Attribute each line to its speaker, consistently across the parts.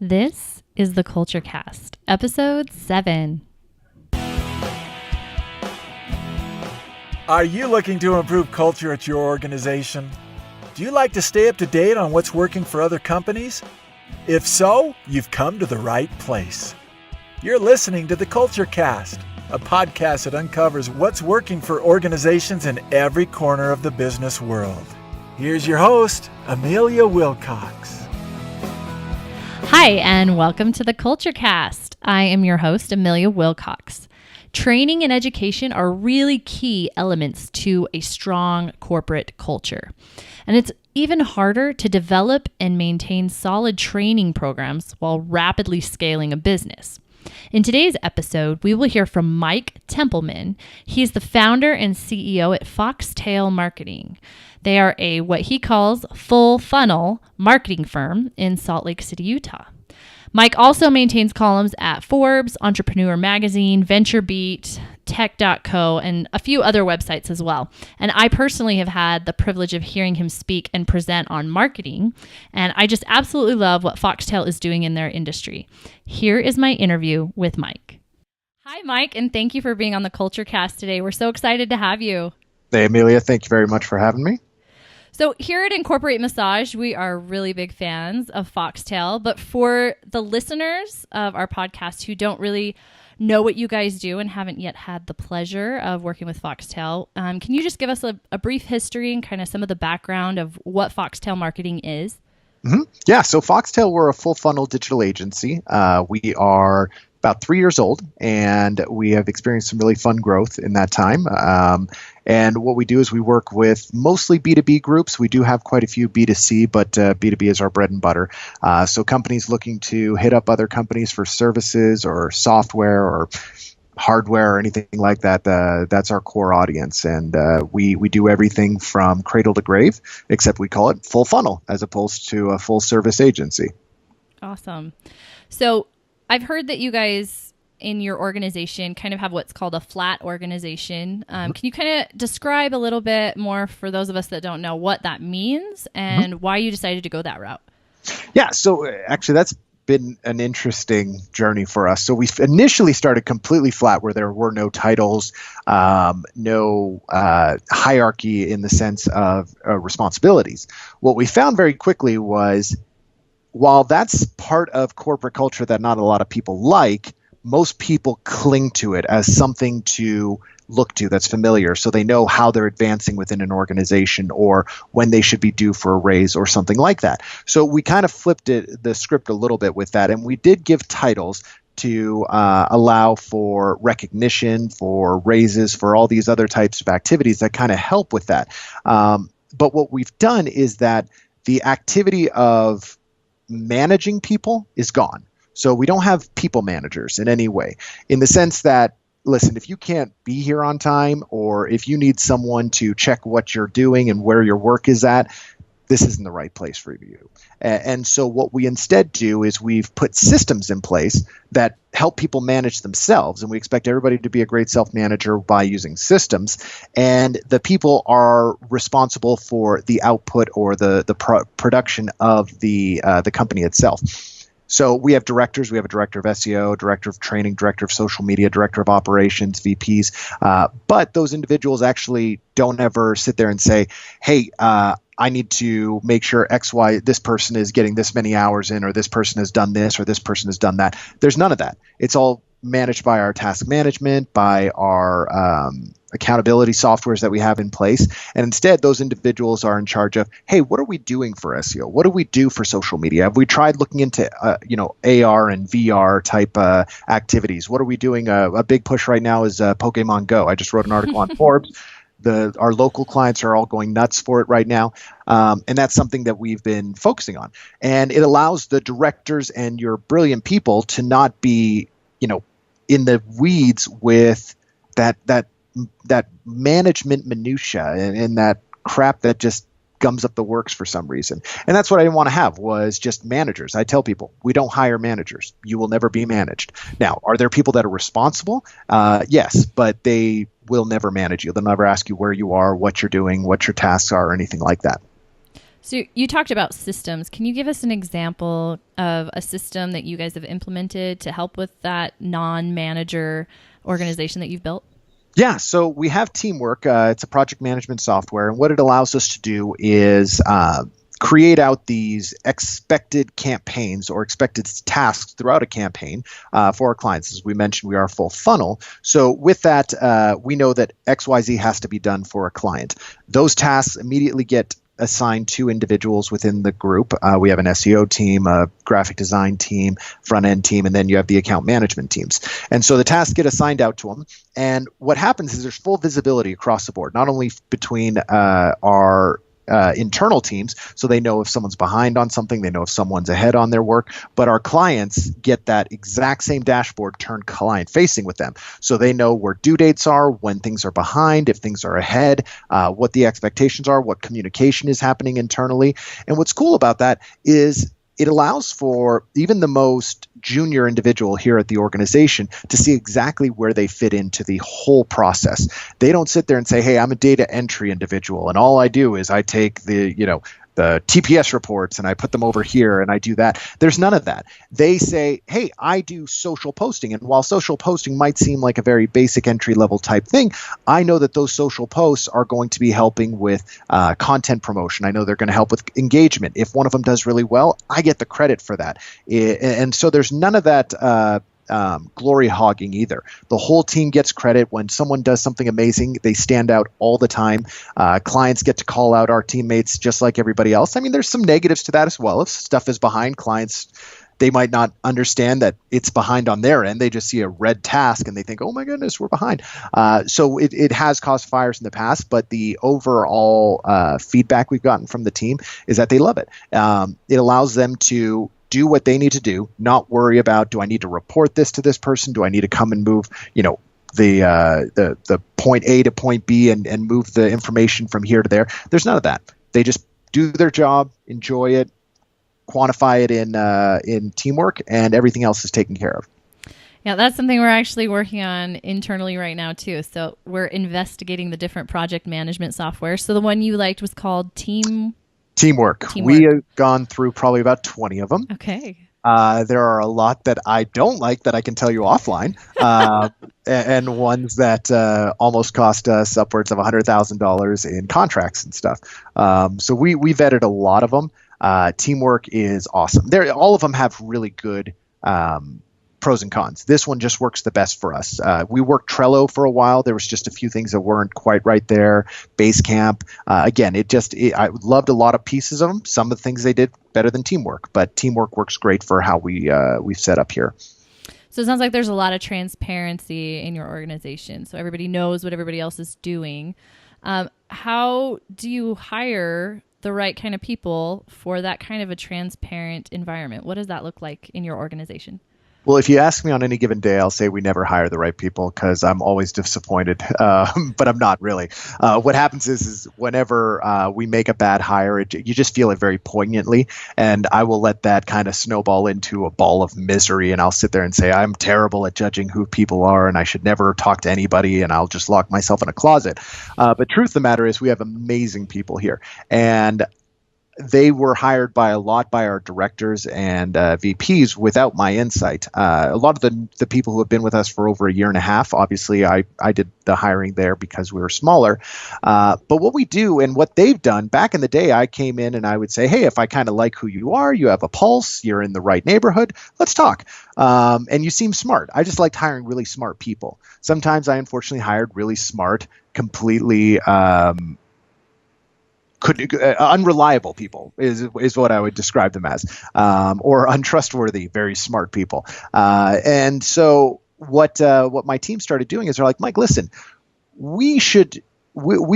Speaker 1: This is the Culture Cast, episode 7.
Speaker 2: Are you looking to improve culture at your organization? Do you like to stay up to date on what's working for other companies? If so, you've come to the right place. You're listening to the Culture Cast, a podcast that uncovers what's working for organizations in every corner of the business world. Here's your host, Amelia Wilcox.
Speaker 1: Hi, and welcome to the Culture Cast. I am your host, Amelia Wilcox. Training and education are really key elements to a strong corporate culture. And it's even harder to develop and maintain solid training programs while rapidly scaling a business. In today's episode, we will hear from Mike Templeman. He's the founder and CEO at Foxtail Marketing. They are a what he calls full funnel marketing firm in Salt Lake City, Utah. Mike also maintains columns at Forbes, Entrepreneur Magazine, VentureBeat, Tech.co, and a few other websites as well. And I personally have had the privilege of hearing him speak and present on marketing. And I just absolutely love what Foxtail is doing in their industry. Here is my interview with Mike. Hi, Mike, and thank you for being on the Culture Cast today. We're so excited to have you.
Speaker 3: Hey, Amelia, thank you very much for having me.
Speaker 1: So here at Incorporate Massage, we are really big fans of Foxtail, but for the listeners of our podcast who don't really know what you guys do and haven't yet had the pleasure of working with Foxtail, can you just give us a brief history and kind of some of the background of what Foxtail Marketing is?
Speaker 3: Mm-hmm. Yeah, so Foxtail, we're a full funnel digital agency. We are about 3 years old, and we have experienced some really fun growth in that time. And what we do is we work with mostly B2B groups. We do have quite a few B2C, but B2B is our bread and butter. So companies looking to hit up other companies for services or software or hardware or anything like that, that's our core audience. And we do everything from cradle to grave, except we call it full funnel as opposed to a full service agency.
Speaker 1: Awesome. So I've heard that you guys in your organization kind of have what's called a flat organization. Can you kind of describe a little bit more for those of us that don't know what that means and why you decided to go that route?
Speaker 3: Yeah, so actually that's been an interesting journey for us. So we initially started completely flat where there were no titles, no hierarchy in the sense of responsibilities. What we found very quickly was while that's part of corporate culture that not a lot of people like, most people cling to it as something to look to that's familiar, so they know how they're advancing within an organization or when they should be due for a raise or something like that. So we kind of flipped the script a little bit with that, and we did give titles to allow for recognition, for raises, for all these other types of activities that kind of help with that. But what we've done is that the activity of managing people is gone. So we don't have people managers in any way, in the sense that, listen, if you can't be here on time or if you need someone to check what you're doing and where your work is at, this isn't the right place for you. And so what we instead do is we've put systems in place that help people manage themselves. And we expect everybody to be a great self-manager by using systems. And the people are responsible for the output or the production of the company itself. So we have directors. We have a director of SEO, director of training, director of social media, director of operations, VPs. But those individuals actually don't ever sit there and say, hey, I need to make sure this person is getting this many hours in, or this person has done this, or this person has done that. There's none of that. It's all managed by our task management, by our accountability softwares that we have in place. And instead, those individuals are in charge of, hey, what are we doing for SEO? What do we do for social media? Have we tried looking into, AR and VR type activities? What are we doing? A big push right now is Pokemon Go. I just wrote an article on Forbes. Our local clients are all going nuts for it right now. And that's something that we've been focusing on. And it allows the directors and your brilliant people to not be, in the weeds with that management minutia and that crap that just gums up the works for some reason. And that's what I didn't want to have, was just managers. I tell people, we don't hire managers. You will never be managed. Now, are there people that are responsible? Yes, but they will never manage you. They'll never ask you where you are, what you're doing, what your tasks are, or anything like that.
Speaker 1: So you talked about systems. Can you give us an example of a system that you guys have implemented to help with that non-manager organization that you've built?
Speaker 3: Yeah, so we have Teamwork. It's a project management software, and what it allows us to do is create out these expected campaigns or expected tasks throughout a campaign for our clients. As we mentioned, we are a full funnel. So with that, we know that XYZ has to be done for a client. Those tasks immediately get assigned to individuals within the group. We have an SEO team, a graphic design team, front end team, and then you have the account management teams. And so the tasks get assigned out to them. And what happens is there's full visibility across the board, not only between our internal teams, so they know if someone's behind on something, they know if someone's ahead on their work, but our clients get that exact same dashboard turned client facing with them. So they know where due dates are, when things are behind, if things are ahead, what the expectations are, what communication is happening internally. And what's cool about that is it allows for even the most junior individual here at the organization to see exactly where they fit into the whole process. They don't sit there and say, hey, I'm a data entry individual, and all I do is I take the TPS reports and I put them over here and I do that. There's none of that. They say, hey, I do social posting. And while social posting might seem like a very basic entry level type thing, I know that those social posts are going to be helping with content promotion. I know they're going to help with engagement. If one of them does really well, I get the credit for that. And so there's none of that glory hogging either. The whole team gets credit. When someone does something amazing, they stand out all the time. Clients get to call out our teammates just like everybody else. I mean, there's some negatives to that as well. If stuff is behind, clients, they might not understand that it's behind on their end. They just see a red task and they think, oh my goodness, we're behind. So it has caused fires in the past, but the overall feedback we've gotten from the team is that they love it. It allows them to do what they need to do, not worry about, do I need to report this to this person? Do I need to come and move, the point A to point B and move the information from here to there? There's none of that. They just do their job, enjoy it, quantify it in Teamwork, and everything else is taken care of.
Speaker 1: Yeah, that's something we're actually working on internally right now too. So we're investigating the different project management software. So the one you liked was called Teamwork.
Speaker 3: We have gone through probably about 20 of them.
Speaker 1: Okay.
Speaker 3: There are a lot that I don't like that I can tell you offline, and ones that almost cost us upwards of $100,000 in contracts and stuff. So we vetted a lot of them. Teamwork is awesome. All of them have really good pros and cons. This one just works the best for us. We worked Trello for a while. There was just a few things that weren't quite right there. Basecamp, again, I loved a lot of pieces of them. Some of the things they did better than Teamwork, but Teamwork works great for how we've set up here.
Speaker 1: So it sounds like there's a lot of transparency in your organization, so everybody knows what everybody else is doing. How do you hire the right kind of people for that kind of a transparent environment? What does that look like in your organization?
Speaker 3: Well, if you ask me on any given day, I'll say we never hire the right people because I'm always disappointed, but I'm not really. What happens is whenever we make a bad hire, you just feel it very poignantly, and I will let that kind of snowball into a ball of misery, and I'll sit there and say, I'm terrible at judging who people are, and I should never talk to anybody, and I'll just lock myself in a closet. But truth of the matter is we have amazing people here, and they were hired by our directors and VPs without my insight. A lot of the people who have been with us for over a year and a half, obviously I did the hiring there because we were smaller. But what we do and what they've done, back in the day, I came in and I would say, hey, if I kind of like who you are, you have a pulse, you're in the right neighborhood, let's talk. And you seem smart. I just liked hiring really smart people. Sometimes I unfortunately hired really smart, completely unreliable people is what I would describe them as, or untrustworthy, very smart people. And so what my team started doing is they're like, Mike, listen, we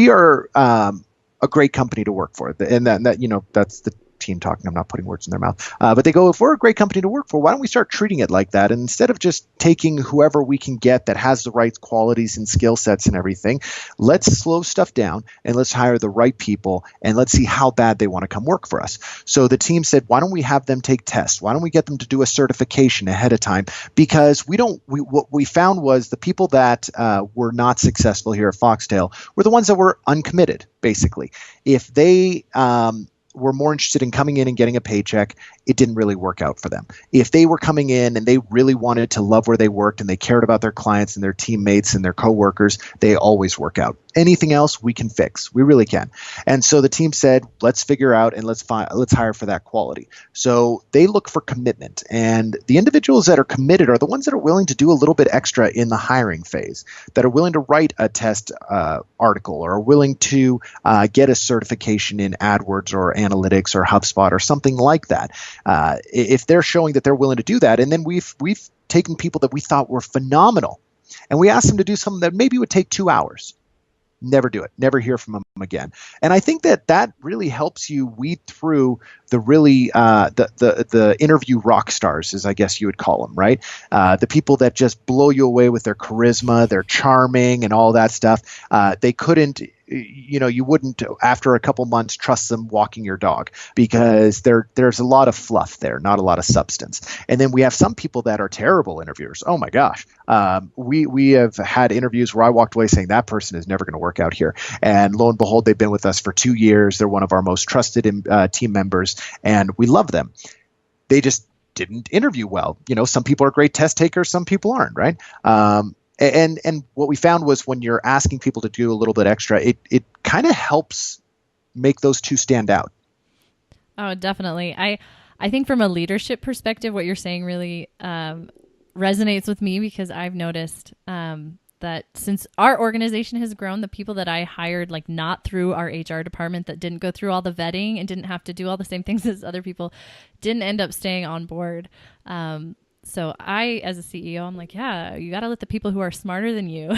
Speaker 3: are a great company to work for, and that's the team talking. I'm not putting words in their mouth, but they go, if we're a great company to work for, why don't we start treating it like that? And instead of just taking whoever we can get that has the right qualities and skill sets and everything, let's slow stuff down and let's hire the right people and let's see how bad they want to come work for us. So the team said, why don't we have them take tests? Why don't we get them to do a certification ahead of time? Because what we found was the people that were not successful here at Foxtail were the ones that were uncommitted, basically. If they were more interested in coming in and getting a paycheck, it didn't really work out for them. If they were coming in and they really wanted to love where they worked and they cared about their clients and their teammates and their coworkers, they always work out. Anything else we can fix. We really can. And so the team said, let's figure out and let's hire for that quality. So they look for commitment. And the individuals that are committed are the ones that are willing to do a little bit extra in the hiring phase, that are willing to write a test article or are willing to get a certification in AdWords or analytics or HubSpot or something like that. If they're showing that they're willing to do that, and then we've taken people that we thought were phenomenal and we asked them to do something that maybe would take 2 hours. Never do it. Never hear from them again. And I think that really helps you weed through the really the interview rock stars, as I guess you would call them, right? The people that just blow you away with their charisma, they're charming, and all that stuff. They couldn't. You wouldn't, after a couple months, trust them walking your dog because there's a lot of fluff there, not a lot of substance. And then we have some people that are terrible interviewers. Oh my gosh. We have had interviews where I walked away saying that person is never going to work out here. And lo and behold, they've been with us for 2 years. They're one of our most trusted team members, and we love them. They just didn't interview well. Some people are great test takers, some people aren't, right? And what we found was when you're asking people to do a little bit extra, it kind of helps make those two stand out.
Speaker 1: Oh, definitely. I think from a leadership perspective, what you're saying really resonates with me because I've noticed that since our organization has grown, the people that I hired, like not through our HR department, that didn't go through all the vetting and didn't have to do all the same things as other people, didn't end up staying on board. So I, as a CEO, I'm like, yeah, you got to let the people who are smarter than you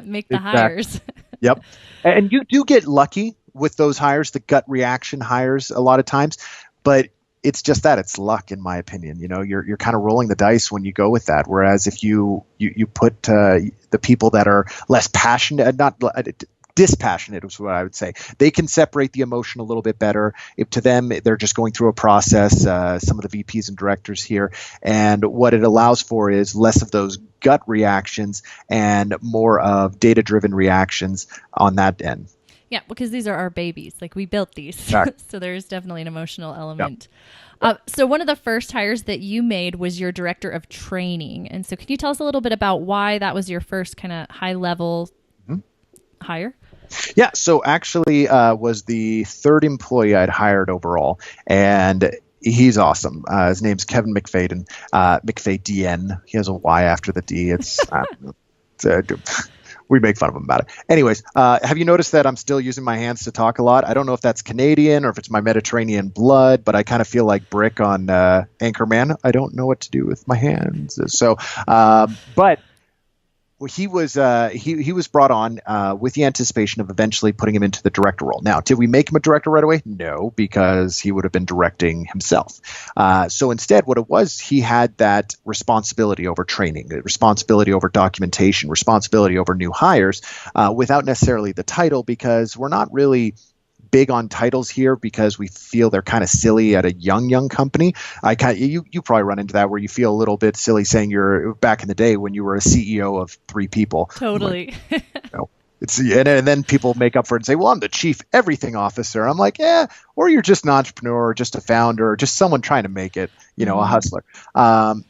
Speaker 1: make the hires.
Speaker 3: Yep. And you do get lucky with those hires, the gut reaction hires a lot of times, but it's just that it's luck, in my opinion. You're kind of rolling the dice when you go with that. Whereas if you put the people that are less passionate, not dispassionate is what I would say. They can separate the emotion a little bit better. If to them, they're just going through a process, some of the VPs and directors here. And what it allows for is less of those gut reactions and more of data-driven reactions on that end.
Speaker 1: Yeah, because these are our babies. Like we built these.
Speaker 3: Right.
Speaker 1: So there's definitely an emotional element.
Speaker 3: Yep.
Speaker 1: So one of the first hires that you made was your director of training. And so can you tell us a little bit about why that was your first kind of high level hire?
Speaker 3: Yeah, so actually was the third employee I'd hired overall, and he's awesome. His name's Kevin McFadden, McFadden. He has a Y after the D. We make fun of him about it. Anyways, have you noticed that I'm still using my hands to talk a lot? I don't know if that's Canadian or if it's my Mediterranean blood, but I kind of feel like Brick on Anchorman. I don't know what to do with my hands. So, but he was brought on with the anticipation of eventually putting him into the director role. Now, did we make him a director right away? No, because he would have been directing himself. So instead, what it was, he had that responsibility over training, responsibility over documentation, responsibility over new hires, without necessarily the title, because we're not really big on titles here because we feel they're kind of silly at a young company. You probably run into that where you feel a little bit silly saying you're back in the day when you were a CEO of 3 people.
Speaker 1: Totally.
Speaker 3: Like, no. And then people make up for it and say, well, I'm the chief everything officer. I'm like, yeah, or you're just an entrepreneur or just a founder or just someone trying to make it, a hustler.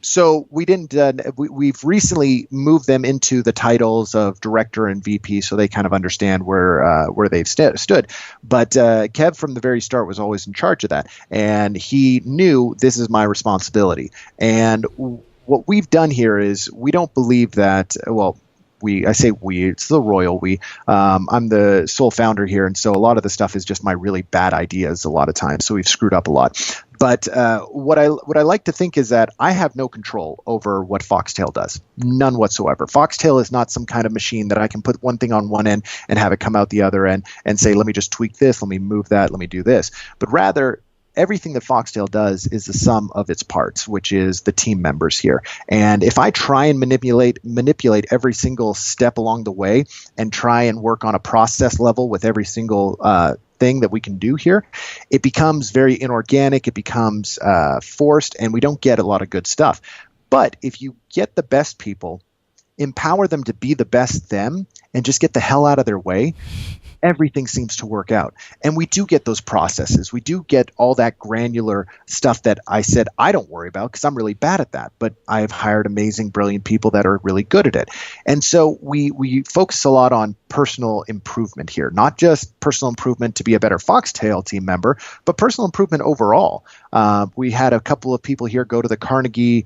Speaker 3: So we didn't, we've recently moved them into the titles of director and VP so they kind of understand where they've stood. But Kev from the very start was always in charge of that. And he knew this is my responsibility. And what we've done here is we don't believe that, I say we, it's the royal we. I'm the sole founder here, and so a lot of the stuff is just my really bad ideas a lot of times, so we've screwed up a lot. But what I like to think is that I have no control over what Foxtail does. None whatsoever. Foxtail is not some kind of machine that I can put one thing on one end and have it come out the other end and say, let me just tweak this, let me move that, let me do this. But rather, everything that Foxtail does is the sum of its parts, which is the team members here. And if I try and manipulate every single step along the way and try and work on a process level with every single thing that we can do here, it becomes very inorganic, it becomes forced, and we don't get a lot of good stuff. But if you get the best people, empower them to be the best them, and just get the hell out of their way, everything seems to work out. And we do get those processes. We do get all that granular stuff that I said I don't worry about because I'm really bad at that. But I've hired amazing, brilliant people that are really good at it. And so we focus a lot on personal improvement here, not just personal improvement to be a better Foxtail team member, but personal improvement overall. We had a couple of people here go to the Carnegie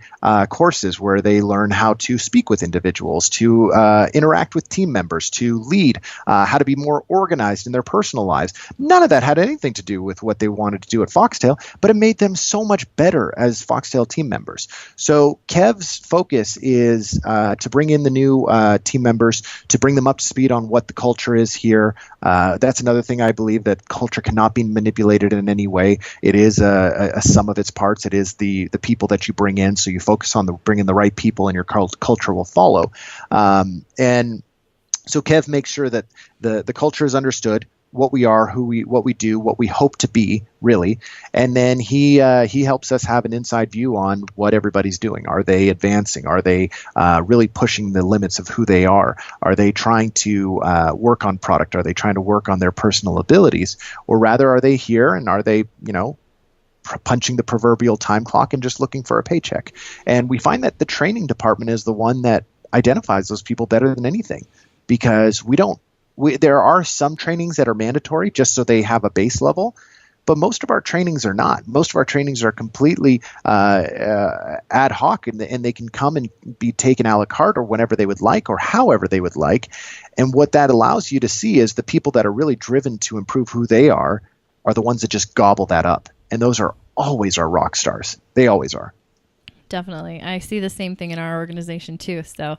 Speaker 3: courses where they learn how to speak with individuals, to interact with team members, to lead, how to be more organized in their personal lives. None of that had anything to do with what they wanted to do at Foxtail, but it made them so much better as Foxtail team members. So Kev's focus is to bring in the new team members, to bring them up to speed on what the culture is here. That's another thing I believe, that culture cannot be manipulated in any way. It is a sum of its parts. It is the people that you bring in. So you focus on bringing the right people, and your culture will follow. And so Kev makes sure that the culture is understood, what we are, what we do, what we hope to be, really. And then he helps us have an inside view on what everybody's doing. Are they advancing? Are they really pushing the limits of who they are? Are they trying to work on product? Are they trying to work on their personal abilities? Or rather, are they here and are they, punching the proverbial time clock and just looking for a paycheck? And we find that the training department is the one that identifies those people better than anything, because there are some trainings that are mandatory just so they have a base level, but most of our trainings are not. Most of our trainings are completely ad hoc, and they can come and be taken a la carte or whenever they would like or however they would like. And what that allows you to see is the people that are really driven to improve who they are the ones that just gobble that up. And those are always our rock stars. They always are.
Speaker 1: Definitely. I see the same thing in our organization too. So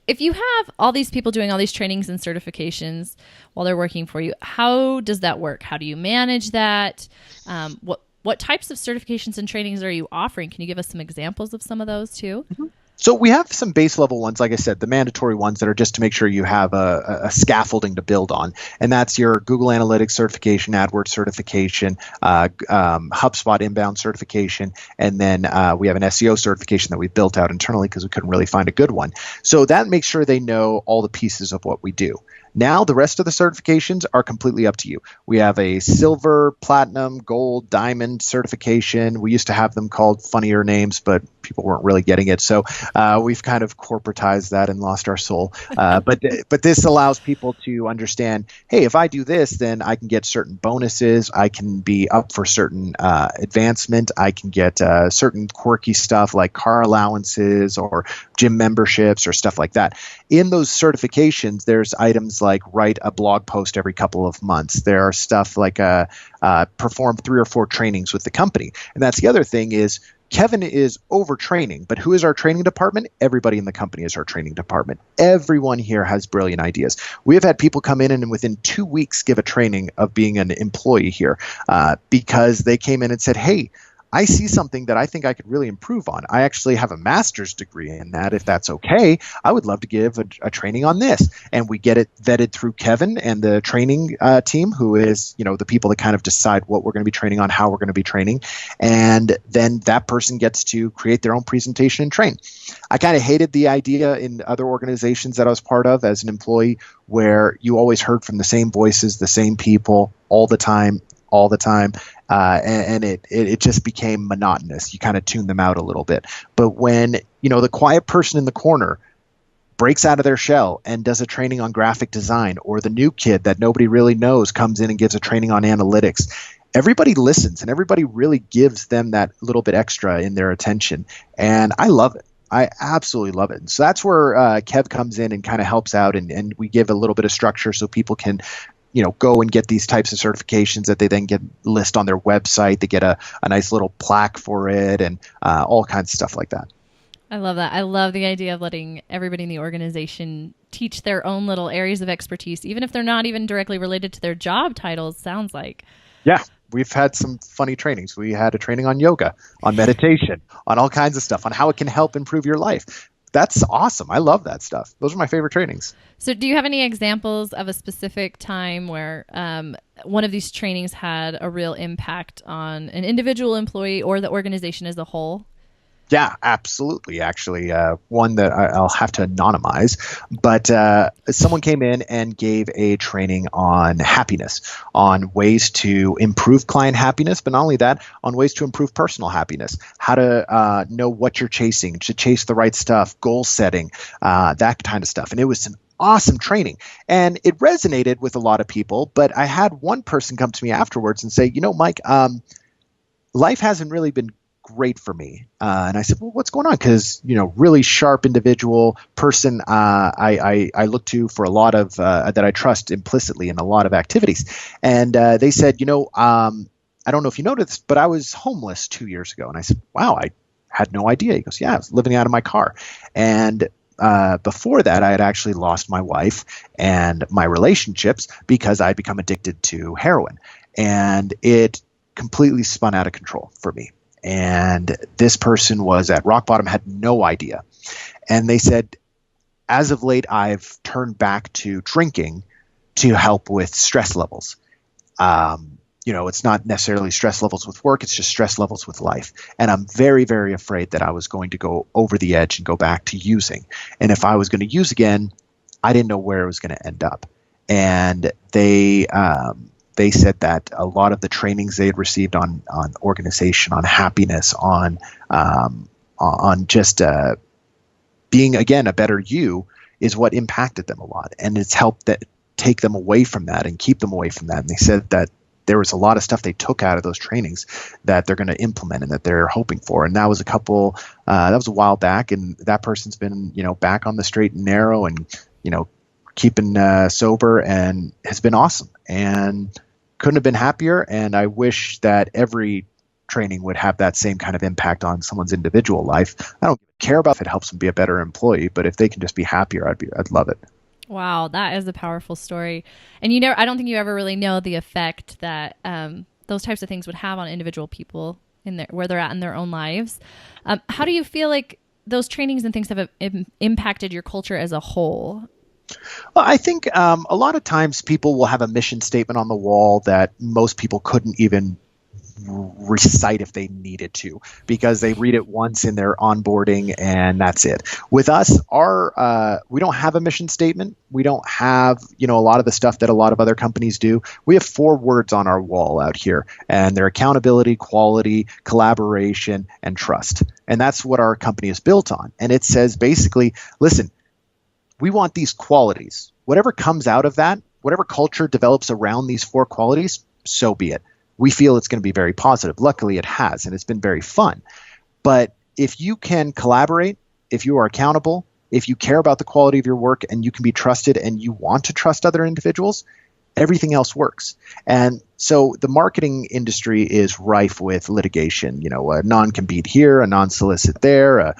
Speaker 1: if you have all these people doing all these trainings and certifications while they're working for you, how does that work? How do you manage that? What types of certifications and trainings are you offering? Can you give us some examples of some of those too? Mm-hmm.
Speaker 3: So we have some base level ones, like I said, the mandatory ones that are just to make sure you have a scaffolding to build on. And that's your Google Analytics certification, AdWords certification, HubSpot inbound certification. And then we have an SEO certification that we built out internally because we couldn't really find a good one. So that makes sure they know all the pieces of what we do. Now, the rest of the certifications are completely up to you. We have a silver, platinum, gold, diamond certification. We used to have them called funnier names, but people weren't really getting it. So we've kind of corporatized that and lost our soul. But this allows people to understand, hey, if I do this, then I can get certain bonuses. I can be up for certain advancement. I can get certain quirky stuff like car allowances or gym memberships or stuff like that. In those certifications, there's items like write a blog post every couple of months. There are stuff like perform 3 or 4 trainings with the company. And that's the other thing is Kevin is overtraining, but who is our training department? Everybody in the company is our training department. Everyone here has brilliant ideas. We have had people come in and within 2 weeks give a training of being an employee here because they came in and said, hey, I see something that I think I could really improve on. I actually have a master's degree in that. If that's okay, I would love to give a training on this. And we get it vetted through Kevin and the training team, who is, the people that kind of decide what we're going to be training on, how we're going to be training. And then that person gets to create their own presentation and train. I kind of hated the idea in other organizations that I was part of as an employee where you always heard from the same voices, the same people all the time. And it just became monotonous. You kind of tune them out a little bit. But when, the quiet person in the corner breaks out of their shell and does a training on graphic design, or the new kid that nobody really knows comes in and gives a training on analytics, everybody listens and everybody really gives them that little bit extra in their attention. And I love it. I absolutely love it. So that's where Kev comes in and kind of helps out, and we give a little bit of structure so people can go and get these types of certifications that they then get list on their website. They get a nice little plaque for it and all kinds of stuff like that.
Speaker 1: I love that. I love the idea of letting everybody in the organization teach their own little areas of expertise, even if they're not even directly related to their job titles, sounds like.
Speaker 3: Yeah. We've had some funny trainings. We had a training on yoga, on meditation, on all kinds of stuff, on how it can help improve your life. That's awesome. I love that stuff. Those are my favorite trainings.
Speaker 1: So do you have any examples of a specific time where one of these trainings had a real impact on an individual employee or the organization as a whole?
Speaker 3: Yeah, absolutely. Actually, one that I'll have to anonymize, but someone came in and gave a training on happiness, on ways to improve client happiness, but not only that, on ways to improve personal happiness, how to know what you're chasing, to chase the right stuff, goal setting, that kind of stuff. And it was an awesome training, and it resonated with a lot of people. But I had one person come to me afterwards and say, Mike, life hasn't really been great for me. And I said, well, what's going on? Because, really sharp individual person I look to for a lot of that I trust implicitly in a lot of activities. And they said, I don't know if you noticed, but I was homeless 2 years ago. And I said, wow, I had no idea. He goes, yeah, I was living out of my car. And before that, I had actually lost my wife and my relationships because I'd become addicted to heroin. And it completely spun out of control for me. And this person was at rock bottom, had no idea. And they said, as of late, I've turned back to drinking to help with stress levels. It's not necessarily stress levels with work, it's just stress levels with life. And I'm very, very afraid that I was going to go over the edge and go back to using. And if I was going to use again, I didn't know where it was going to end up. And they said that a lot of the trainings they had received on organization, on happiness, on just being, again, a better you is what impacted them a lot. And it's helped that take them away from that and keep them away from that. And they said that there was a lot of stuff they took out of those trainings that they're going to implement and that they're hoping for. And that was that was a while back. And that person's been, back on the straight and narrow and, keeping sober, and has been awesome. And couldn't have been happier. And I wish that every training would have that same kind of impact on someone's individual life. I don't care about if it helps them be a better employee, but if they can just be happier, I'd love it.
Speaker 1: Wow, that is a powerful story. And I don't think you ever really know the effect that those types of things would have on individual people where they're at in their own lives. How do you feel like those trainings and things have impacted your culture as a whole?
Speaker 3: Well, I think a lot of times people will have a mission statement on the wall that most people couldn't even recite if they needed to, because they read it once in their onboarding and that's it. With us, we don't have a mission statement. We don't have, a lot of the stuff that a lot of other companies do. We have 4 words on our wall out here, and they're accountability, quality, collaboration, and trust. And that's what our company is built on. And it says basically, listen, we want these qualities. Whatever comes out of that, whatever culture develops around these 4 qualities, so be it. We feel it's going to be very positive. Luckily, it has, and it's been very fun. But if you can collaborate, if you are accountable, if you care about the quality of your work and you can be trusted and you want to trust other individuals, everything else works. And so the marketing industry is rife with litigation, a non-compete here, a non-solicit there,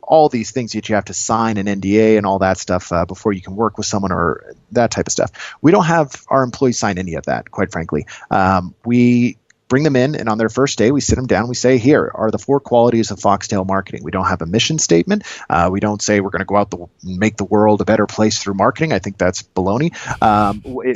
Speaker 3: all these things that you have to sign an NDA and all that stuff before you can work with someone, or that type of stuff. We don't have our employees sign any of that, quite frankly. We bring them in, and on their first day, we sit them down. We say, here are the 4 qualities of Foxtail marketing. We don't have a mission statement. We don't say we're going to go out and make the world a better place through marketing. I think that's baloney.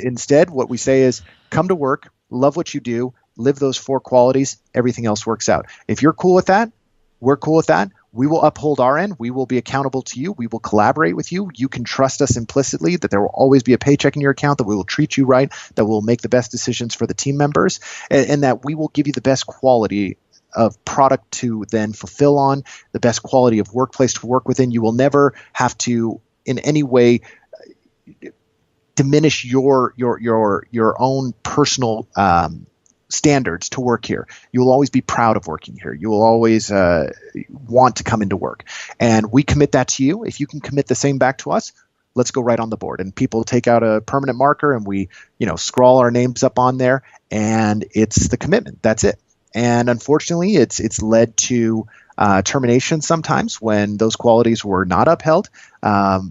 Speaker 3: Instead, what we say is, come to work, love what you do, live those 4 qualities. Everything else works out. If you're cool with that, we're cool with that. We will uphold our end. We will be accountable to you. We will collaborate with you. You can trust us implicitly that there will always be a paycheck in your account, that we will treat you right, that we'll make the best decisions for the team members, and that we will give you the best quality of product to then fulfill on, the best quality of workplace to work within. You will never have to in any way diminish your own personal standards to work here. You will always be proud of working here. You will always want to come into work. And we commit that to you. If you can commit the same back to us, let's go right on the board. And people take out a permanent marker and we, scrawl our names up on there, and it's the commitment. That's it. And unfortunately, it's led to termination sometimes when those qualities were not upheld. But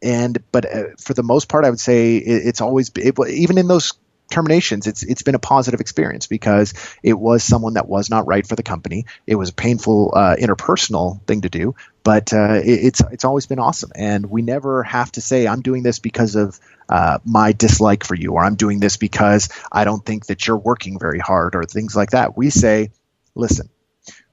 Speaker 3: for the most part, I would say it's always, even in those terminations, it's been a positive experience, because it was someone that was not right for the company. It was a painful interpersonal thing to do, but it's always been awesome. And we never have to say, I'm doing this because of my dislike for you, or I'm doing this because I don't think that you're working very hard, or things like that. We say, listen,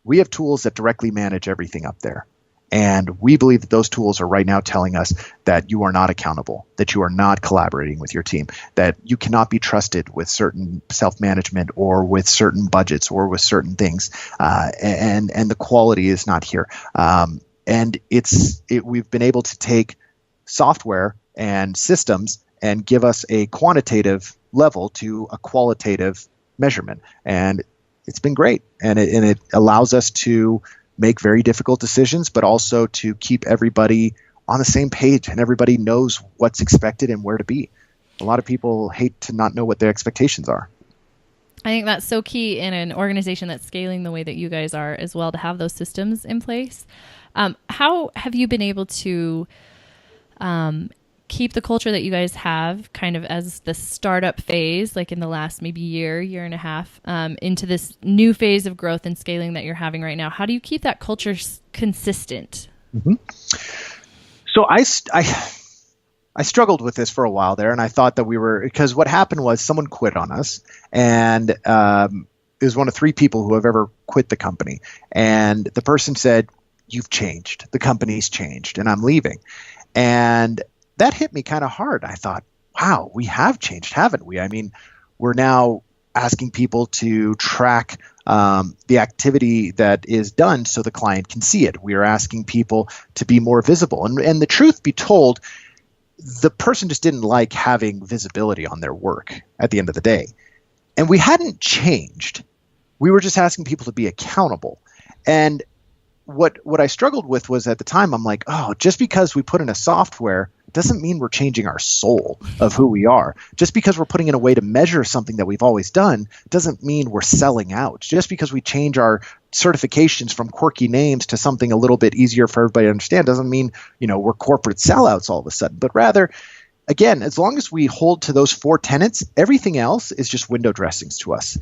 Speaker 3: We have tools that directly manage everything up there. And we believe that those tools are right now telling us that you are not accountable, that you are not collaborating with your team, that you cannot be trusted with certain self-management or with certain budgets or with certain things, and the quality is not here. And we've been able to take software and systems and give us a quantitative level to a qualitative measurement, and it's been great. And it allows us to make very difficult decisions, but also to keep everybody on the same page and everybody knows what's expected and where to be. A lot of people hate to not know what their expectations are.
Speaker 1: I think that's so key in an organization that's scaling the way that you guys are as well, to have those systems in place. How have you been able to keep the culture that you guys have kind of as the startup phase, like in the last maybe year and a half, into this new phase of growth and scaling that you're having right now? How do you keep that culture consistent?
Speaker 3: Mm-hmm. So I struggled with this for a while there, and I thought that because what happened was someone quit on us, and it was one of 3 people who have ever quit the company. And the person said, "You've changed. The company's changed, and I'm leaving." And that hit me kind of hard. I thought, wow, we have changed, haven't we? I mean, we're now asking people to track the activity that is done so the client can see it. We are asking people to be more visible. And the truth be told, the person just didn't like having visibility on their work at the end of the day. And we hadn't changed. We were just asking people to be accountable. And what I struggled with was, at the time, I'm like, oh, just because we put in a software doesn't mean we're changing our soul of who we are. Just because we're putting in a way to measure something that we've always done doesn't mean we're selling out. Just because we change our certifications from quirky names to something a little bit easier for everybody to understand doesn't mean, we're corporate sellouts all of a sudden. But rather, again, as long as we hold to those 4 tenets, everything else is just window dressings to us.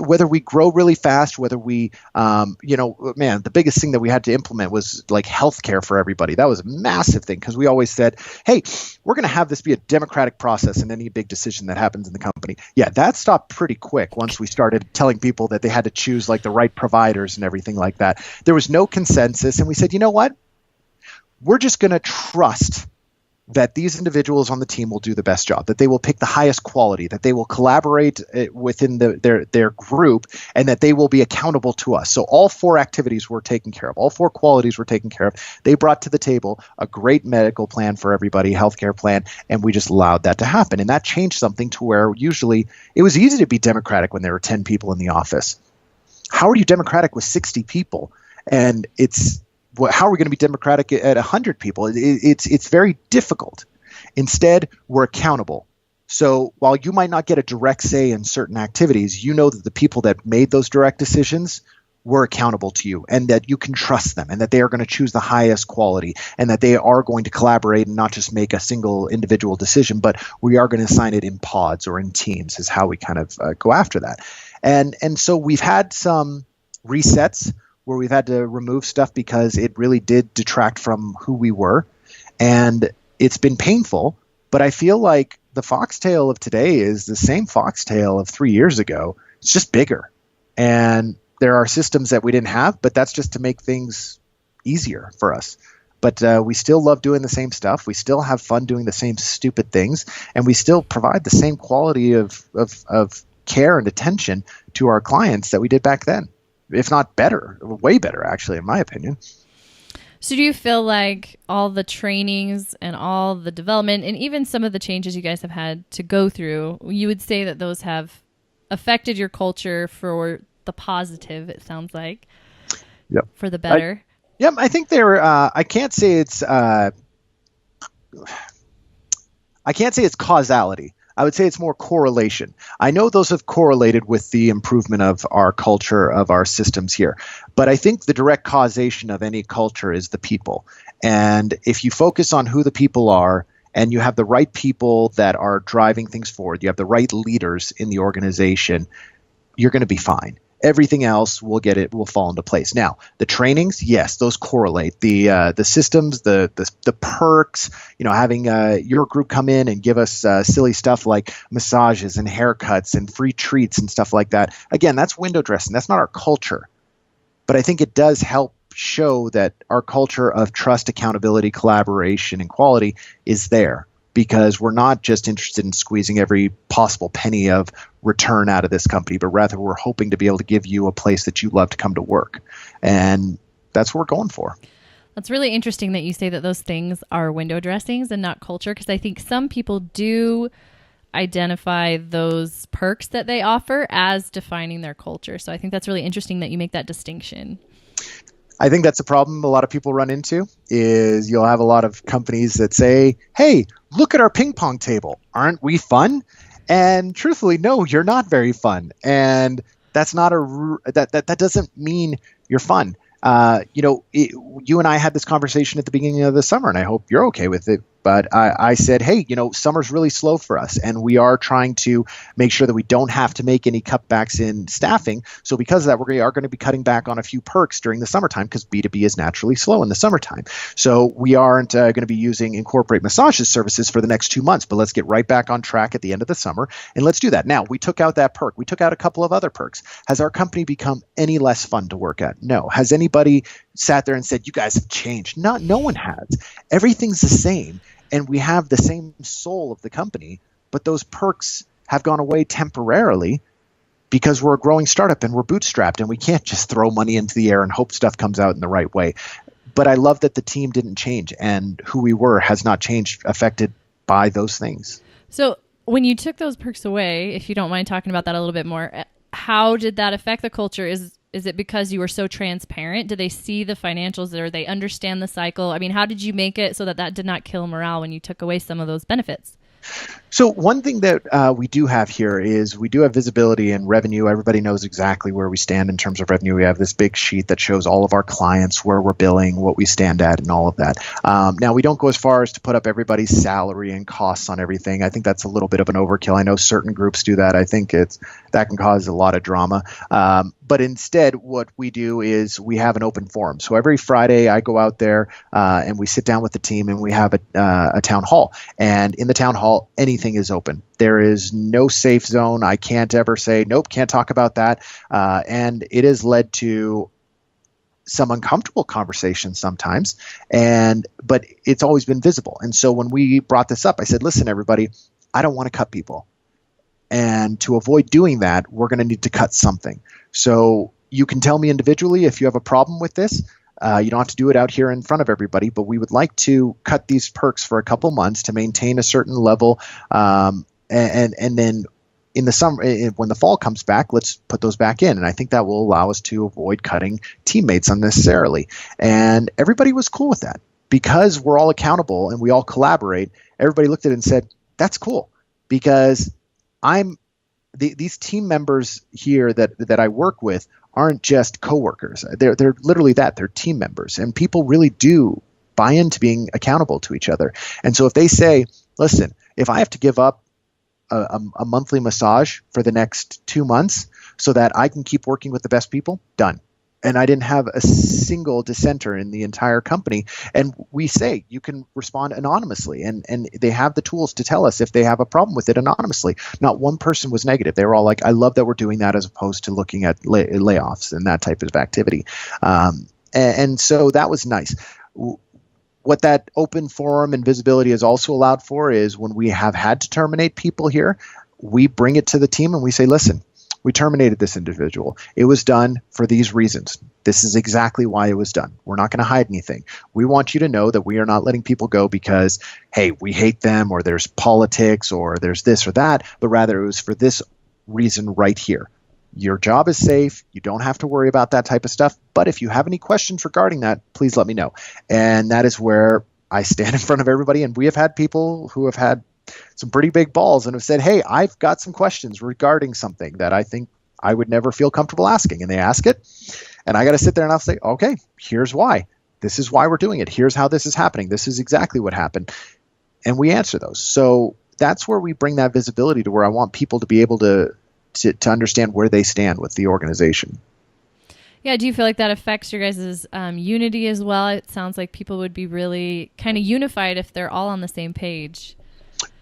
Speaker 3: Whether we grow really fast, whether we, the biggest thing that we had to implement was like healthcare for everybody. That was a massive thing, because we always said, hey, we're going to have this be a democratic process in any big decision that happens in the company. Yeah, that stopped pretty quick once we started telling people that they had to choose like the right providers and everything like that. There was no consensus, and we said, you know what? We're just going to trust that these individuals on the team will do the best job, that they will pick the highest quality, that they will collaborate within their group, and that they will be accountable to us. So all 4 activities were taken care of. All 4 qualities were taken care of. They brought to the table a great medical plan for everybody, healthcare plan, and we just allowed that to happen. And that changed something to where usually it was easy to be democratic when there were 10 people in the office. How are you democratic with 60 people? And how are we going to be democratic at 100 people? It's very difficult. Instead, we're accountable. So while you might not get a direct say in certain activities, you know that the people that made those direct decisions were accountable to you, and that you can trust them, and that they are going to choose the highest quality, and that they are going to collaborate and not just make a single individual decision, but we are going to assign it in pods or in teams, is how we kind of go after that. And so we've had some resets where we've had to remove stuff because it really did detract from who we were. And it's been painful, but I feel like the Foxtail of today is the same Foxtail of 3 years ago. It's just bigger. And there are systems that we didn't have, but that's just to make things easier for us. But we still love doing the same stuff. We still have fun doing the same stupid things. And we still provide the same quality of care and attention to our clients that we did back then. If not better, way better, actually, in my opinion.
Speaker 1: So do you feel like all the trainings and all the development and even some of the changes you guys have had to go through, you would say that those have affected your culture for the positive, it sounds like?
Speaker 3: Yep.
Speaker 1: For the better?
Speaker 3: I think I can't say it's causality. I would say it's more correlation. I know those have correlated with the improvement of our culture, of our systems here. But I think the direct causation of any culture is the people. And if you focus on who the people are, and you have the right people that are driving things forward, you have the right leaders in the organization, you're going to be fine. Everything else will fall into place. Now, the trainings, yes, those correlate. The systems, the perks, having your group come in and give us silly stuff like massages and haircuts and free treats and stuff like that. Again, that's window dressing. That's not our culture. But I think it does help show that our culture of trust, accountability, collaboration, and quality is there, because we're not just interested in squeezing every possible penny of return out of this company, but rather we're hoping to be able to give you a place that you love to come to work. And that's what we're going for.
Speaker 1: That's really interesting that you say that those things are window dressings and not culture, because I think some people do identify those perks that they offer as defining their culture. So I think that's really interesting that you make that distinction.
Speaker 3: I think that's a problem a lot of people run into, is you'll have a lot of companies that say, hey, look at our ping pong table. Aren't we fun? And truthfully, no, you're not very fun. And that's not that doesn't mean you're fun. You and I had this conversation at the beginning of the summer, and I hope you're okay with it. But I said, hey, summer's really slow for us, and we are trying to make sure that we don't have to make any cutbacks in staffing. So because of that, we are going to be cutting back on a few perks during the summertime, because B2B is naturally slow in the summertime. So we aren't going to be using Incorporate Massage's services for the next 2 months, but let's get right back on track at the end of the summer, and let's do that. Now, we took out that perk. We took out a couple of other perks. Has our company become any less fun to work at? No. Has anybody sat there and said, you guys have changed? No one has. Everything's the same. And we have the same soul of the company, but those perks have gone away temporarily because we're a growing startup and we're bootstrapped, and we can't just throw money into the air and hope stuff comes out in the right way. But I love that the team didn't change, and who we were has not changed, affected by those things.
Speaker 1: So when you took those perks away, if you don't mind talking about that a little bit more, how did that affect the culture? Is it because you were so transparent? Did they see the financials, or they understand the cycle? I mean, how did you make it so that that did not kill morale when you took away some of those benefits?
Speaker 3: So one thing that we do have here is we do have visibility and revenue. Everybody knows exactly where we stand in terms of revenue. We have this big sheet that shows all of our clients, where we're billing, what we stand at, and all of that. Now, we don't go as far as to put up everybody's salary and costs on everything. I think that's a little bit of an overkill. I know certain groups do that. I think that can cause a lot of drama. But instead, what we do is we have an open forum. So every Friday, I go out there and we sit down with the team, and we have a town hall. And in the town hall, anything is open. There is no safe zone. I can't ever say, nope, can't talk about that. And it has led to some uncomfortable conversations sometimes, but it's always been visible. And so when we brought this up, I said, listen, everybody, I don't want to cut people. And to avoid doing that, we're going to need to cut something. So you can tell me individually if you have a problem with this. You don't have to do it out here in front of everybody, but we would like to cut these perks for a couple months to maintain a certain level. And then in the summer, when the fall comes back, let's put those back in. And I think that will allow us to avoid cutting teammates unnecessarily. And everybody was cool with that, because we're all accountable and we all collaborate. Everybody looked at it and said, that's cool, because these team members here that I work with aren't just coworkers. They're literally that. They're team members, and people really do buy into being accountable to each other. And so if they say, listen, if I have to give up a monthly massage for the next 2 months so that I can keep working with the best people, done. And I didn't have a single dissenter in the entire company. And we say you can respond anonymously, and they have the tools to tell us if they have a problem with it anonymously. Not one person was negative. They were all like, I love that we're doing that, as opposed to looking at layoffs and that type of activity. And so that was nice. What that open forum and visibility has also allowed for is when we have had to terminate people here, we bring it to the team and we say, listen, we terminated this individual. It was done for these reasons. This is exactly why it was done. We're not going to hide anything. We want you to know that we are not letting people go because, hey, we hate them, or there's politics, or there's this or that, but rather it was for this reason right here. Your job is safe. You don't have to worry about that type of stuff. But if you have any questions regarding that, please let me know. And that is where I stand in front of everybody. And we have had people who have had some pretty big balls and have said, hey, I've got some questions regarding something that I think I would never feel comfortable asking. And they ask it, and I got to sit there and I'll say, okay, here's why. This is why we're doing it. Here's how this is happening. This is exactly what happened. And we answer those. So that's where we bring that visibility to where I want people to be able to understand where they stand with the organization.
Speaker 1: Yeah, do you feel like that affects your guys' unity as well? It sounds like people would be really kind of unified if they're all on the same page.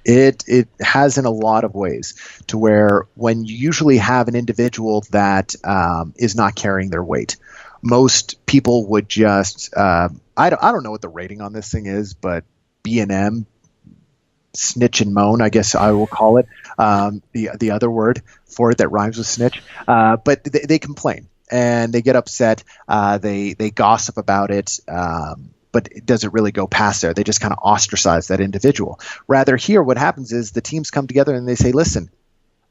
Speaker 3: It has in a lot of ways, to where when you usually have an individual that is not carrying their weight, Most people would just, I don't know what the rating on this thing is, but B&M, snitch and moan, I guess I will call it, the other word for it that rhymes with snitch. But they complain and they get upset. They gossip about it. But it doesn't really go past there. They just kind of ostracize that individual. Rather here, what happens is the teams come together and they say, listen,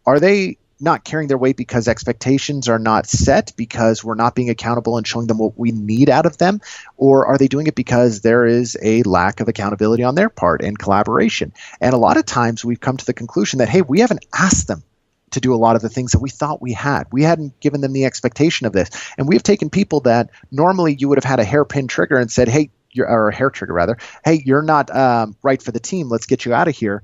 Speaker 3: are they not carrying their weight because expectations are not set, because we're not being accountable and showing them what we need out of them? Or are they doing it because there is a lack of accountability on their part and collaboration? And a lot of times we've come to the conclusion that, hey, we haven't asked them to do a lot of the things that we thought we had. We hadn't given them the expectation of this. And we've taken people that normally you would have had a hairpin trigger and said, hey, or a hair trigger rather, hey, you're not right for the team. Let's get you out of here.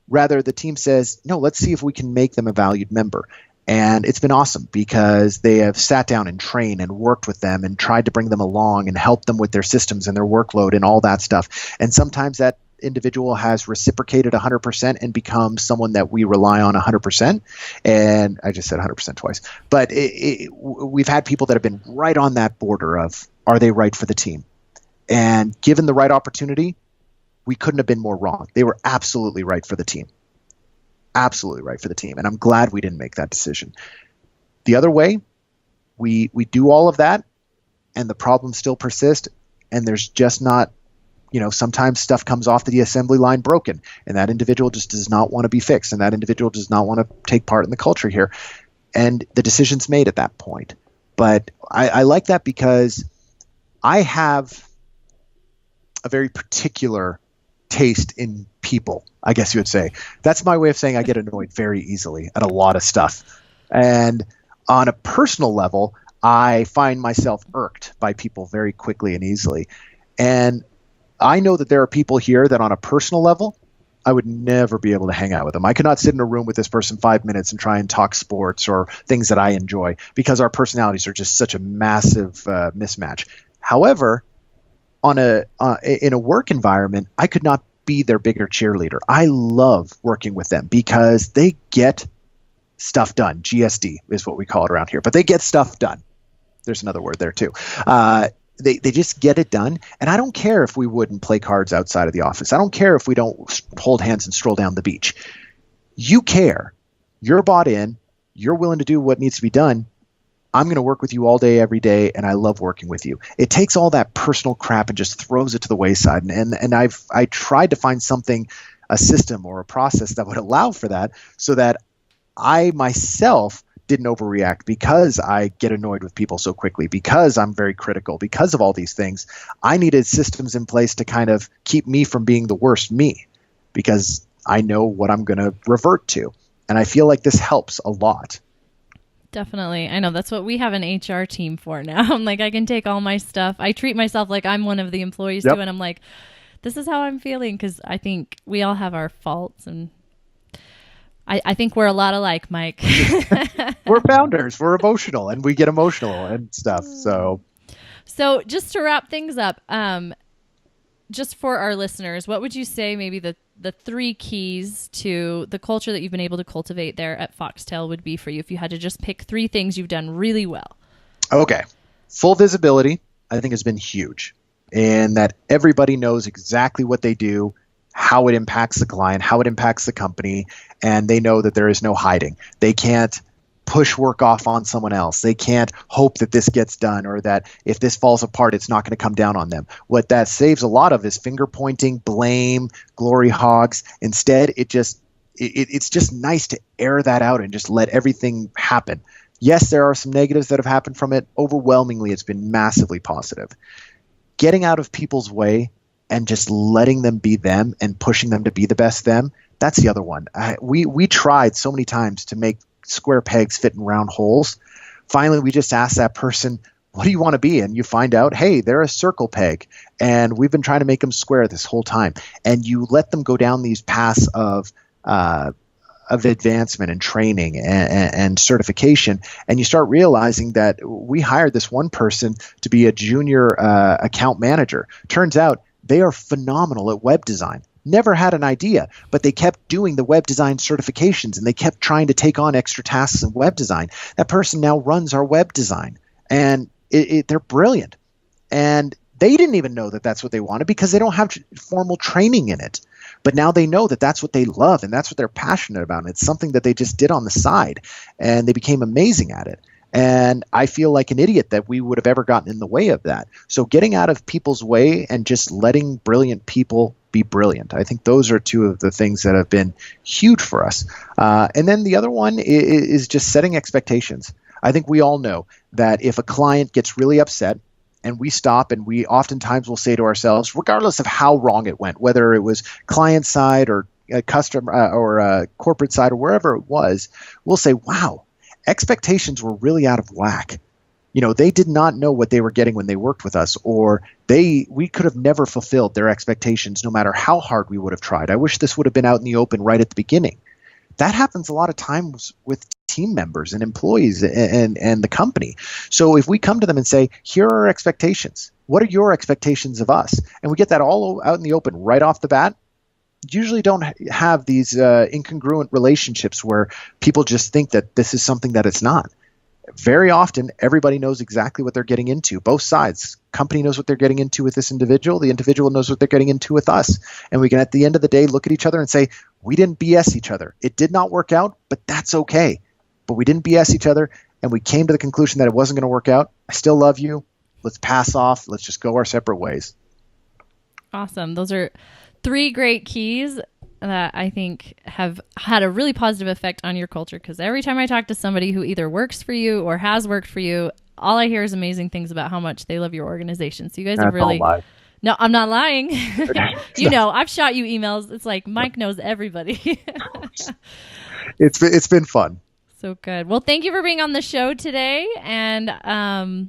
Speaker 3: Rather, the team says, no, let's see if we can make them a valued member. And it's been awesome because they have sat down and trained and worked with them and tried to bring them along and help them with their systems and their workload and all that stuff. And sometimes that individual has reciprocated 100% and become someone that we rely on 100%. And I just said 100% twice. But we've had people that have been right on that border of, are they right for the team? And given the right opportunity, we couldn't have been more wrong. They were absolutely right for the team. Absolutely right for the team. And I'm glad we didn't make that decision. The other way, we do all of that and the problems still persist. And there's just not, sometimes stuff comes off the assembly line broken and that individual just does not want to be fixed. And that individual does not want to take part in the culture here. And the decision's made at that point. But I like that because I have a very particular taste in people, I guess you would say. That's my way of saying I get annoyed very easily at a lot of stuff. And on a personal level, I find myself irked by people very quickly and easily. And I know that there are people here that on a personal level, I would never be able to hang out with them. I could not sit in a room with this person 5 minutes and try and talk sports or things that I enjoy because our personalities are just such a massive mismatch. However, in a work environment, I could not be their bigger cheerleader. I love working with them because they get stuff done. GSD is what we call it around here, but they get stuff done. There's another word there too. They just get it done. And I don't care if we wouldn't play cards outside of the office. I don't care if we don't hold hands and stroll down the beach. You care. You're bought in. You're willing to do what needs to be done. I'm going to work with you all day, every day, and I love working with you. It takes all that personal crap and just throws it to the wayside. And I tried to find something, a system or a process that would allow for that so that I myself didn't overreact because I get annoyed with people so quickly, because I'm very critical, because of all these things. I needed systems in place to kind of keep me from being the worst me because I know what I'm going to revert to. And I feel like this helps a lot.
Speaker 1: Definitely. I know that's what we have an HR team for now. I'm like, I can take all my stuff. I treat myself like I'm one of the employees too. And I'm like, this is how I'm feeling. Cause I think we all have our faults and I think we're a lot alike, Mike.
Speaker 3: We're founders. We're emotional and we get emotional and stuff. So
Speaker 1: just to wrap things up, just for our listeners, what would you say maybe the 3 keys to the culture that you've been able to cultivate there at Foxtail would be for you if you had to just pick 3 things you've done really well?
Speaker 3: Okay. Full visibility, I think, has been huge. And that everybody knows exactly what they do, how it impacts the client, how it impacts the company, and they know that there is no hiding. They can't push work off on someone else. They can't hope that this gets done or that if this falls apart, it's not going to come down on them. What that saves a lot of is finger pointing, blame, glory hogs. Instead, it's just nice to air that out and just let everything happen. Yes, there are some negatives that have happened from it. Overwhelmingly, it's been massively positive. Getting out of people's way and just letting them be them and pushing them to be the best them, that's the other one. We tried so many times to make square pegs fit in round holes. Finally, we just asked that person, what do you want to be? And you find out, hey, they're a circle peg. And we've been trying to make them square this whole time. And you let them go down these paths of advancement and training and certification. And you start realizing that we hired this one person to be a junior account manager. Turns out they are phenomenal at web design. Never had an idea, but they kept doing the web design certifications and they kept trying to take on extra tasks in web design. That person now runs our web design. And they're brilliant. And they didn't even know that that's what they wanted because they don't have formal training in it. But now they know that that's what they love and that's what they're passionate about. And it's something that they just did on the side, and they became amazing at it. And I feel like an idiot that we would have ever gotten in the way of that. So getting out of people's way and just letting brilliant people be brilliant. I think those are two of the things that have been huge for us. And then the other one is just setting expectations. I think we all know that if a client gets really upset, and we stop, and we oftentimes will say to ourselves, regardless of how wrong it went, whether it was client side or a customer or a corporate side or wherever it was, we'll say, wow, expectations were really out of whack. They did not know what they were getting when they worked with us, or we could have never fulfilled their expectations no matter how hard we would have tried. I wish this would have been out in the open right at the beginning. That happens a lot of times with team members and employees and the company. So if we come to them and say, here are our expectations, what are your expectations of us? And we get that all out in the open right off the bat, usually don't have these incongruent relationships where people just think that this is something that it's not. Very often, everybody knows exactly what they're getting into. Both sides. Company knows what they're getting into with this individual. The individual knows what they're getting into with us. And we can, at the end of the day, look at each other and say, we didn't BS each other. It did not work out, but that's okay. But we didn't BS each other, and we came to the conclusion that it wasn't going to work out. I still love you. Let's pass off. Let's just go our separate ways.
Speaker 1: Awesome. Those are 3 great keys that I think have had a really positive effect on your culture, because every time I talk to somebody who either works for you or has worked for you, all I hear is amazing things about how much they love your organization. So you guys have really... No, I'm not lying. I've shot you emails. It's like Mike knows everybody.
Speaker 3: It's been fun.
Speaker 1: So good. Well, thank you for being on the show today. And I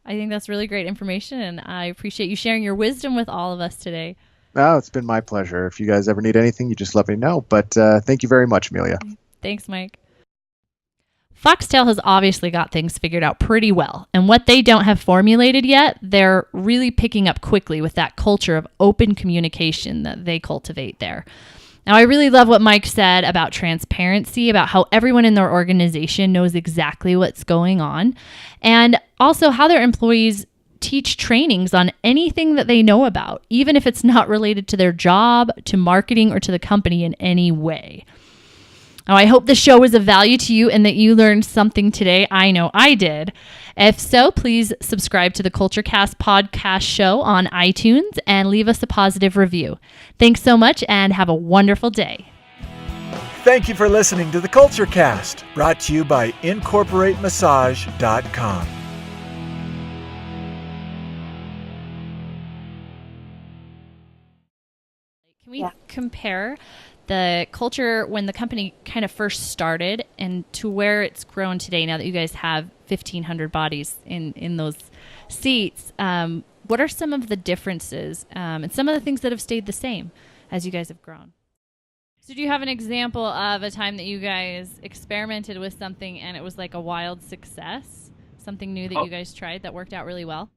Speaker 1: think that's really great information. And I appreciate you sharing your wisdom with all of us today.
Speaker 3: Oh, it's been my pleasure. If you guys ever need anything, you just let me know. But thank you very much, Amelia.
Speaker 1: Thanks, Mike. Foxtail has obviously got things figured out pretty well. And what they don't have formulated yet, they're really picking up quickly with that culture of open communication that they cultivate there. Now, I really love what Mike said about transparency, about how everyone in their organization knows exactly what's going on, and also how their employees teach trainings on anything that they know about, even if it's not related to their job, to marketing, or to the company in any way. Now, I hope the show was of value to you and that you learned something today. I know I did. If so, please subscribe to the CultureCast podcast show on iTunes and leave us a positive review. Thanks so much and have a wonderful day.
Speaker 2: Thank you for listening to the CultureCast, brought to you by IncorporateMassage.com.
Speaker 1: Can we compare the culture when the company kind of first started and to where it's grown today, now that you guys have 1,500 bodies in those seats? What are some of the differences and some of the things that have stayed the same as you guys have grown? So do you have an example of a time that you guys experimented with something and it was like a wild success? Something new that you guys tried that worked out really well?